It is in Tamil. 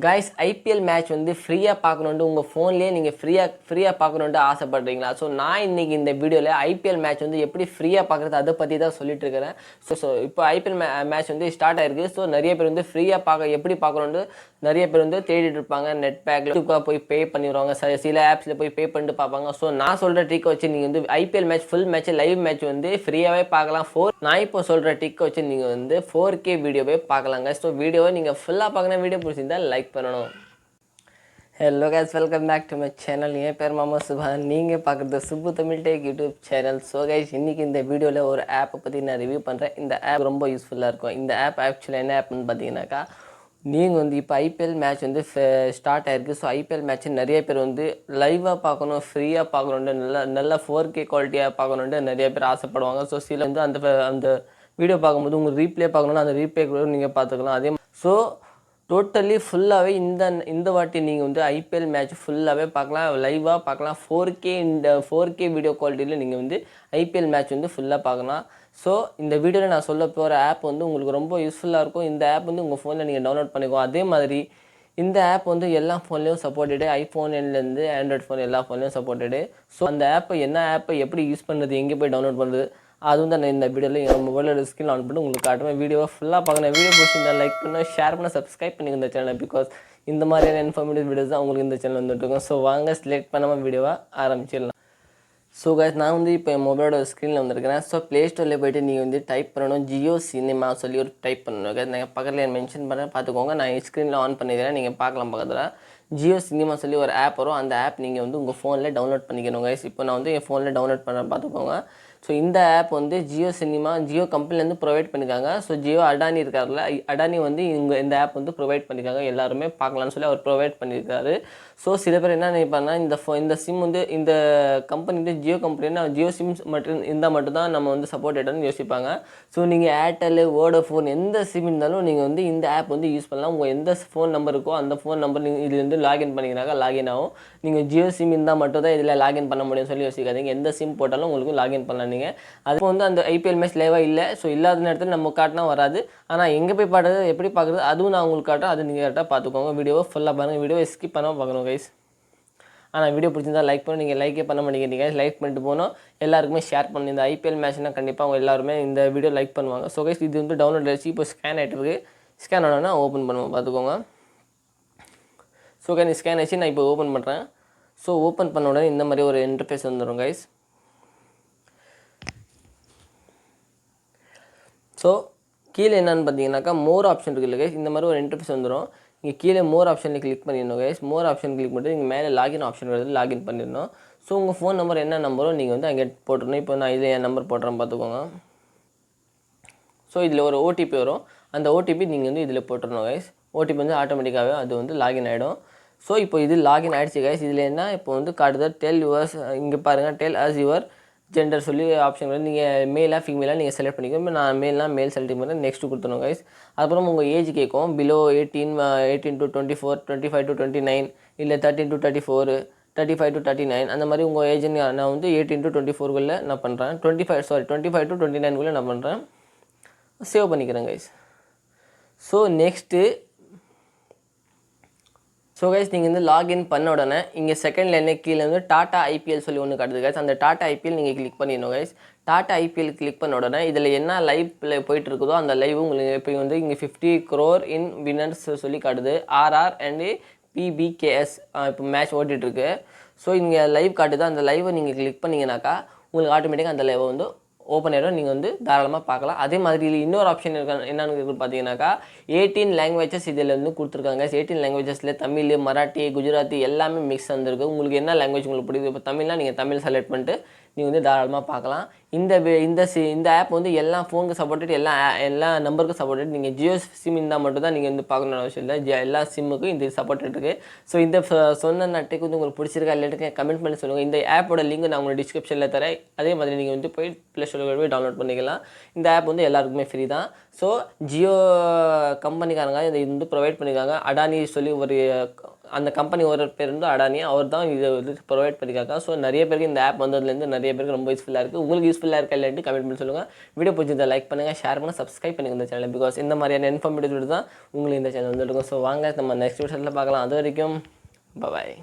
guys IPL மேட்ச் வந்து ஃப்ரீயா பார்க்கணும்னு உங்க ஃபோன்லயே நீங்க ஃப்ரீயா பார்க்கணும்னு ஆசைப்படுறீங்களா? சோ நான் இன்னைக்கு இந்த வீடியோல IPL மேட்ச் வந்து எப்படி ஃப்ரீயா பார்க்கறது அத பத்தி தான் சொல்லிட்டு இருக்கேன். சோ இப்போ IPL மேட்ச் வந்து ஸ்டார்ட் ஆயிருக்கு. சோ நிறைய பேர் வந்து ஃப்ரீயா எப்படி பார்க்கணும்னு நிறைய பேர் வந்து தேடிட்டு இருப்பாங்க. நெட் பேக்ல யூடியூப்ல போய் பே பண்ணிடுவாங்க. சில ஆப்ஸ்ல போய் பே பண்ணிட்டு பார்ப்பாங்க. சோ நான் சொல்ற ட்ரிக் வச்சு நீங்க வந்து IPL match full match live match வந்து ஃப்ரீயாவே பார்க்கலாம். நான் இப்போ சொல்ற ட்ரிக் வச்சு நீங்க வந்து 4K வீடியோவே பார்க்கலாங்க. சோ வீடியோவை நீங்க ஃபுல்லா பார்க்கணும். வீடியோ பிடிச்சிருந்தா லைக் பண்ணணும். Hello guys, welcome back to my channel. என் பேர் Mohammed Subhan. நீங்கள் பார்க்குறது Subbu Tamil take YouTube channel. So guys இன்றைக்கி இந்த வீடியோவில் ஒரு ஆப்பை பற்றி நான் ரிவ்யூ பண்ணுறேன். இந்த ஆப் ரொம்ப யூஸ்ஃபுல்லாக இருக்கும். இந்த ஆப் ஆக்சுவலாக என்ன ஆப்னு பார்த்தீங்கன்னாக்கா, நீங்கள் வந்து இப்போ ஐபிஎல் மேட்ச் வந்து ஸ்டார்ட் ஆகிருக்கு. ஸோ ஐபிஎல் மேட்ச் நிறைய பேர் வந்து லைவாக பார்க்கணும், ஃப்ரீயாக பார்க்கணுன்ட்டு நல்ல 4K குவாலிட்டியாக பார்க்கணுன்ட்டு நிறைய பேர் ஆசைப்படுவாங்க. ஸோ சில வந்து அந்த வீடியோ பார்க்கும்போது உங்களுக்கு ரீப்ளே பார்க்கணுன்னா அந்த ரீப்ளே கூட நீங்கள் பார்த்துக்கலாம். அதே ஸோ டோட்டலி ஃபுல்லாகவே இந்த வாட்டி நீங்கள் வந்து ஐபிஎல் மேட்ச் ஃபுல்லாகவே பார்க்கலாம், லைவாக பார்க்கலாம். 4K வீடியோ குவாலிட்டியில் நீங்கள் வந்து ஐபிஎல் மேட்ச் வந்து ஃபுல்லாக பார்க்கலாம். ஸோ இந்த வீடியோவில் நான் சொல்ல போகிற ஆப் வந்து உங்களுக்கு ரொம்ப யூஸ்ஃபுல்லாக இருக்கும். இந்த ஆப் வந்து உங்கள் ஃபோனில் நீங்கள் டவுன்லோட் பண்ணிக்கோ. அதே மாதிரி இந்த ஆப் வந்து எல்லா ஃபோன்லேயும் சப்போர்ட்டடு, ஐஃபோன்லேருந்து ஆண்ட்ராய்ட் ஃபோன் எல்லா ஃபோன்லேயும் சப்போர்ட்டடு. ஸோ அந்த ஆப்பை எப்படி யூஸ் பண்ணுறது, எங்கே போய் டவுன்லோட் பண்ணுறது, அதுவும் தான் நான் இந்த வீடியோவில் என் மொபைலோட ஸ்கிரீன் ஆன் பண்ணி உங்களுக்கு காட்டுவேன். வீடியோவை ஃபுல்லாக பார்க்கணும். வீடியோ பிடிச்சிருந்தா லைக் பண்ண, ஷேர் பண்ண, சப்ஸ்கிரைப் பண்ணிங்க இந்த சேனலை. பிகாஸ் இந்த மாதிரியான இன்ஃபர்மேட்டிவ் வீடியோஸ் தான் உங்களுக்கு இந்த சேனல் வந்துட்டு இருக்கும். ஸோ வாங்க செலக்ட் பண்ணாமல் வீடியோவை ஆரம்பிச்சிடலாம். ஸோ கைஸ் நான் வந்து இப்போ என் மொபைலோட ஸ்க்ரீனில் வந்திருக்கிறேன். ஸோ ப்ளே ஸ்டோரில் போய்ட்டு நீங்கள் வந்து டைப் பண்ணணும், ஜியோ சினிமா சொல்லி ஒரு டைப் பண்ணணும். கைஸ் நான் பக்கத்தில் மென்ஷன் பண்ண பார்த்துக்கோங்க. நான் ஸ்க்ரீனில் ஆன் பண்ணிக்கிறேன், நீங்கள் பார்க்கலாம். பக்கத்தில் ஜியோ சினிமா சொல்லி ஒரு ஆப் வரும். அந்த ஆப் நீங்கள் வந்து உங்கள் ஃபோனில் டவுன்லோட் பண்ணிக்கணும் கைஸ். இப்போ நான் வந்து என் ஃபோனில் டவுன்லோட் பண்ண பார்த்துக்கோங்க. ஸோ இந்த ஆப் வந்து ஜியோ கம்பெனிலேருந்து ப்ரொவைட் பண்ணியிருக்காங்க. ஸோ ஜியோ அடானி இருக்கார்ல, அடானி வந்து இந்த ஆப் வந்து ப்ரொவைட் பண்ணியிருக்காங்க. எல்லாருமே பார்க்கலான்னு சொல்லி அவர் ப்ரொவைட் பண்ணியிருக்காரு. ஸோ சில பேர் என்ன நினைப்பாங்கன்னா, இந்த சிம் வந்து இந்த கம்பெனி வந்து ஜியோ கம்பெனின்னா ஜியோ சிம்ஸ் இருந்தால் மட்டும்தான் நம்ம வந்து சப்போர்ட் ஆகிட்டோன்னு யோசிப்பாங்க. ஸோ நீங்கள் ஏர்டெல், வோடஃபோன் எந்த சிம் இருந்தாலும் நீங்கள் வந்து இந்த ஆப் வந்து யூஸ் பண்ணலாம். உங்கள் எந்த ஃபோன் நம்பர் இருக்கோ அந்த ஃபோன் நம்பர் நீங்கள் இதில் வந்து லாகின் பண்ணிக்கிறாங்க, லாகின் ஆகும். நீங்கள் ஜியோ சிம் இருந்தால் மட்டும் தான் இதில் லாகின் பண்ண முடியும்னு சொல்லி யோசிக்காதீங்க. எந்த சிம் போட்டாலும் உங்களுக்கு லாகின் பண்ணலாம். நீங்கள் அது வந்து அந்த ஐபிஎல் மேட்ச் லைவாக இல்லை. ஸோ இல்லாத நேரத்தில் நம்ம காட்டினா வராது. ஆனால் எங்கே போய் பாடுறது, எப்படி பார்க்குறது, அதுவும் நான் உங்களுக்கு காட்டுறேன். அது நீங்கள் கரெக்டாக பார்த்துக்கோங்க. வீடியோவை ஃபுல்லாக பாருங்கள். வீடியோவை ஸ்கிப் பண்ணாமல் பார்க்கணும் கைஸ். ஆனால் வீடியோ பிடிச்சிருந்தா லைக் பண்ணி, நீங்கள் லைக்கே பண்ண மாட்டேங்கிறீங்க. லைக் பண்ணிட்டு போனோம், எல்லாருக்குமே ஷேர் பண்ணி. இந்த ஐபிஎல் மேட்ச்னால் கண்டிப்பாக அவங்க எல்லாருமே இந்த வீடியோ லைக் பண்ணுவாங்க. ஸோ கைஸ் இது வந்து டவுன்லோட் ஆகிடுச்சு. இப்போ ஸ்கேன் ஆகிட்டு இருக்குது. ஸ்கேன் ஆனோன்னா ஓப்பன் பண்ணுவோம், பார்த்துக்கோங்க. ஸோ கைஸ் ஸ்கேன் ஆச்சு, நான் இப்போ ஓப்பன் பண்ணுறேன். ஸோ ஓப்பன் பண்ண உடனே இந்த மாதிரி ஒரு இன்டர்ஃபேஸ் வந்துடும் கைஸ். ஸோ கீழே என்னென்னு பார்த்தீங்கன்னாக்கா மோர் ஆப்ஷன் இருக்குல்ல கைஸ், இந்த மாதிரி ஒரு இன்டர்ஃபேஸ் வந்துடும். இங்கே கீழே மோர் ஆப்ஷனில் கிளிக் பண்ணிடணும் கைஸ். மோர் ஆப்ஷன் கிளிக் பண்ணிட்டு இங்கே மேலே லாகின் ஆப்ஷன் வருது, லாகின் பண்ணிடணும். ஸோ உங்கள் ஃபோன் நம்பர் என்ன நம்பரோ நீங்கள் வந்து அங்கே போட்டுருணும். இப்போ நான் இதில் என் நம்பர் போட்டுறேன், பார்த்துக்கோங்க. ஸோ இதில் ஒரு ஓடிபி வரும். அந்த ஓடிபி நீங்கள் வந்து இதில் போட்டுருணும் கைஸ். ஓடிபி வந்து ஆட்டோமேட்டிக்காகவே அது வந்து லாகின் ஆகிடும். ஸோ இப்போ இது லாகின் ஆகிடுச்சு கைஸ். இதில் என்ன இப்போ வந்து காட்டுது, டெல் யுவர்ஸ், இங்கே பாருங்கள், டெல் அஸ் யுவர் ஜெண்டர் சொல்லி ஆப்ஷன் வந்து நீங்கள் மேலாக ஃபீமேலாக நீங்கள் செலக்ட் பண்ணிக்கணும். நான் மேல் செலக்ட் பண்ணி நெக்ஸ்ட்டு கொடுத்துணும் கைஸ். அப்புறம் உங்கள் ஏஜ் கேட்கும். பிலோ 18 to 24, 25 to 29, இல்லை 13 to 34, 35 to 39, அந்த மாதிரி உங்கள் ஏஜ்னு நான் வந்து 18 to 24 நான் பண்ணுறேன். 25 to 29 நான் பண்ணுறேன். சேவ் பண்ணிக்கிறேன் கைஸ். ஸோ நெக்ஸ்ட்டு கைஸ் நீங்கள் வந்து லாகின் பண்ண உடனே இங்கே செகண்ட் லைனில் கீழே வந்து டாட்டா ஐபிஎல் சொல்லி ஒன்று காட்டுது கைஸ். அந்த டாட்டா ஐபிஎல் நீங்கள் கிளிக் பண்ணிடணும் கைஸ். டாட்டா ஐபிஎல் கிளிக் பண்ண உடனே இதில் என்ன லைவ் போயிட்டு இருக்குதோ அந்த லைவ் உங்களுக்கு இப்போ வந்து இங்கே 50 crore இன் வின்னர்ஸ் சொல்லி காட்டுது. ஆர்ஆர் அண்டு பிபிகேஎஸ் இப்போ மேட்ச் ஓட்டிகிட்ருக்கு. ஸோ இங்கே லைவ் காட்டுது. அந்த லைவை நீங்கள் கிளிக் பண்ணிங்கனாக்கா உங்களுக்கு ஆட்டோமேட்டிக்காக அந்த லைவை வந்து ஓப்பன் ஆகிடும். நீங்கள் வந்து தாராளமாக பார்க்கலாம். அதே மாதிரி இதில் இன்னொரு ஆப்ஷன் என்னென்னு பார்த்தீங்கன்னாக்கா 18 லாங்குவேஜஸ் இதில் வந்து கொடுத்துருக்காங்க. 18 லாங்குவேஜஸில் தமிழ், மராட்டி, குஜராத்தி எல்லாமே மிக்ஸ் வந்துருக்கு. உங்களுக்கு என்ன லாங்குவேஜ் உங்களுக்கு பிடிக்குது, இப்போ தமிழ்னா நீங்கள் தமிழ் செலக்ட் பண்ணிட்டு நீங்கள் வந்து தாராளமாக பார்க்கலாம். இந்த ஆப் வந்து எல்லா ஃபோனுக்கு சப்போர்ட்டட், எல்லா நம்பருக்கும் சப்போர்ட்டட். நீங்கள் ஜியோ சிம் இருந்தால் மட்டும் தான் நீங்கள் வந்து பார்க்கணும்னு அவசியம் இல்லை. எல்லா சிம்முக்கும் இந்த சப்போர்ட்டட் இருக்குது. ஸோ இந்த சொன்ன நட்டுக்கு வந்து உங்களுக்கு பிடிச்சிருக்கா இல்லைட்டு கமெண்ட் பண்ணி சொல்லுங்கள். இந்த ஆப்போட லிங்க் நான் உங்களுக்கு டிஸ்கிரிப்ஷனில் தரேன். அதே மாதிரி நீங்கள் வந்து போய் ப்ளே ஸ்டோரில் போய் டவுன்லோட் பண்ணிக்கலாம். இந்த ஆப் வந்து எல்லாருக்குமே ஃப்ரீ தான். ஸோ ஜியோ கம்பெனிக்காரங்க இதை வந்து ப்ரொவைட் பண்ணியிருக்காங்க. அடானி சொல்லி ஒரு அந்த கம்பெனி ஒரு பேர் வந்து அடானி, அவர் தான் இதை வந்து ப்ரொவைட் பண்ணியிருக்காங்க. ஸோ நிறைய பேருக்கு இந்த ஆப் வந்ததுலேருந்து நிறைய பேருக்கு ரொம்ப யூஸ்ஃபுல்லாக இருக்குது. உங்களுக்கு யூஸ்ஃபுல்லாக இருக்கா இல்லைன்ட்டு கமெண்ட் பண்ணி சொல்லுங்கள். வீடியோ பிடிச்சிருந்தா லைக் பண்ணுங்கள், ஷேர் பண்ணுங்கள், சப்ஸ்கிரைப் பண்ணுங்கள் இந்த சேனல். பிகாஸ் இந்த மாதிரியான இன்ஃபர்மேட்டிவ் தான் உங்களுக்கு இந்த சேனல் வந்துருக்கும். ஸோ வாங்க நம்ம நெக்ஸ்ட் வீடியோவில் பார்க்கலாம். அது வரைக்கும் பாய்.